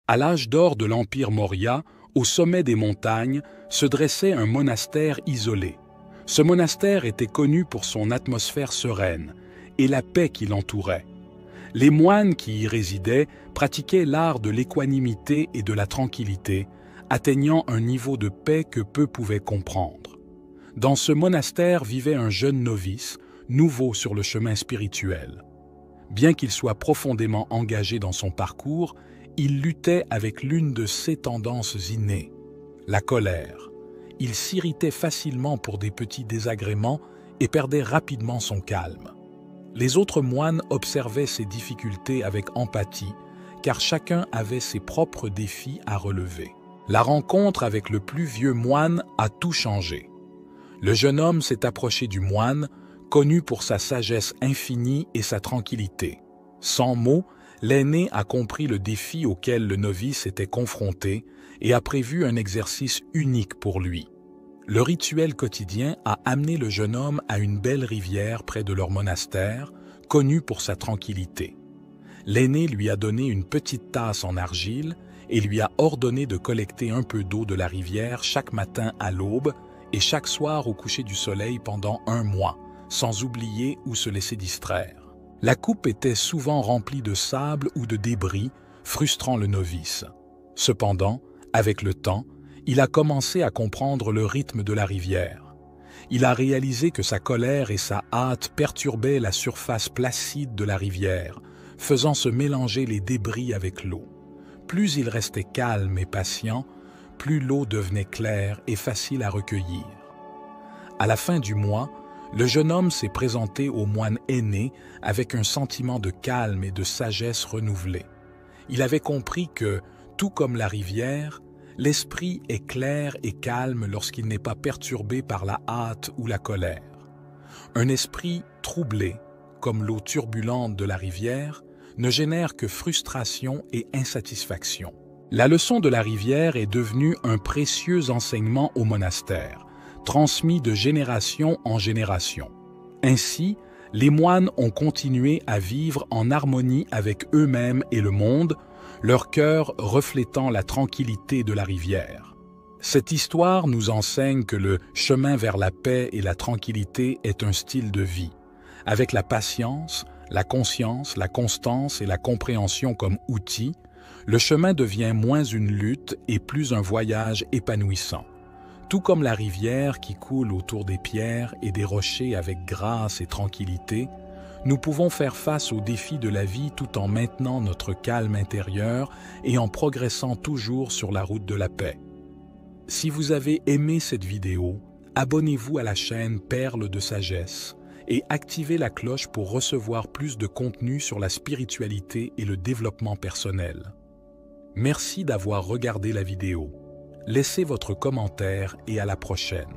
À l'âge d'or de l'Empire Maurya, au sommet des montagnes, se dressait un monastère isolé. Ce monastère était connu pour son atmosphère sereine et la paix qui l'entourait. Les moines qui y résidaient pratiquaient l'art de l'équanimité et de la tranquillité, atteignant un niveau de paix que peu pouvaient comprendre. Dans ce monastère vivait un jeune novice, nouveau sur le chemin spirituel. Bien qu'il soit profondément engagé dans son parcours, il luttait avec l'une de ses tendances innées, la colère. Il s'irritait facilement pour des petits désagréments et perdait rapidement son calme. Les autres moines observaient ces difficultés avec empathie, car chacun avait ses propres défis à relever. La rencontre avec le plus vieux moine a tout changé. Le jeune homme s'est approché du moine, connu pour sa sagesse infinie et sa tranquillité. Sans mots, l'aîné a compris le défi auquel le novice était confronté et a prévu un exercice unique pour lui. Le rituel quotidien a amené le jeune homme à une belle rivière près de leur monastère, connue pour sa tranquillité. L'aîné lui a donné une petite tasse en argile et lui a ordonné de collecter un peu d'eau de la rivière chaque matin à l'aube et chaque soir au coucher du soleil pendant 1 mois, sans oublier ou se laisser distraire. La coupe était souvent remplie de sable ou de débris, frustrant le novice. Cependant, avec le temps, il a commencé à comprendre le rythme de la rivière. Il a réalisé que sa colère et sa hâte perturbaient la surface placide de la rivière, faisant se mélanger les débris avec l'eau. Plus il restait calme et patient, plus l'eau devenait claire et facile à recueillir. À la fin du mois, le jeune homme s'est présenté au moine aîné avec un sentiment de calme et de sagesse renouvelée. Il avait compris que, tout comme la rivière, l'esprit est clair et calme lorsqu'il n'est pas perturbé par la hâte ou la colère. Un esprit troublé, comme l'eau turbulente de la rivière, ne génère que frustration et insatisfaction. La leçon de la rivière est devenue un précieux enseignement au monastère, transmis de génération en génération. Ainsi, les moines ont continué à vivre en harmonie avec eux-mêmes et le monde, leur cœur reflétant la tranquillité de la rivière. Cette histoire nous enseigne que le chemin vers la paix et la tranquillité est un style de vie, avec la patience, la conscience, la constance et la compréhension comme outils. Le chemin devient moins une lutte et plus un voyage épanouissant. Tout comme la rivière qui coule autour des pierres et des rochers avec grâce et tranquillité, nous pouvons faire face aux défis de la vie tout en maintenant notre calme intérieur et en progressant toujours sur la route de la paix. Si vous avez aimé cette vidéo, abonnez-vous à la chaîne Perles de Sagesse et activez la cloche pour recevoir plus de contenu sur la spiritualité et le développement personnel. Merci d'avoir regardé la vidéo. Laissez votre commentaire et à la prochaine.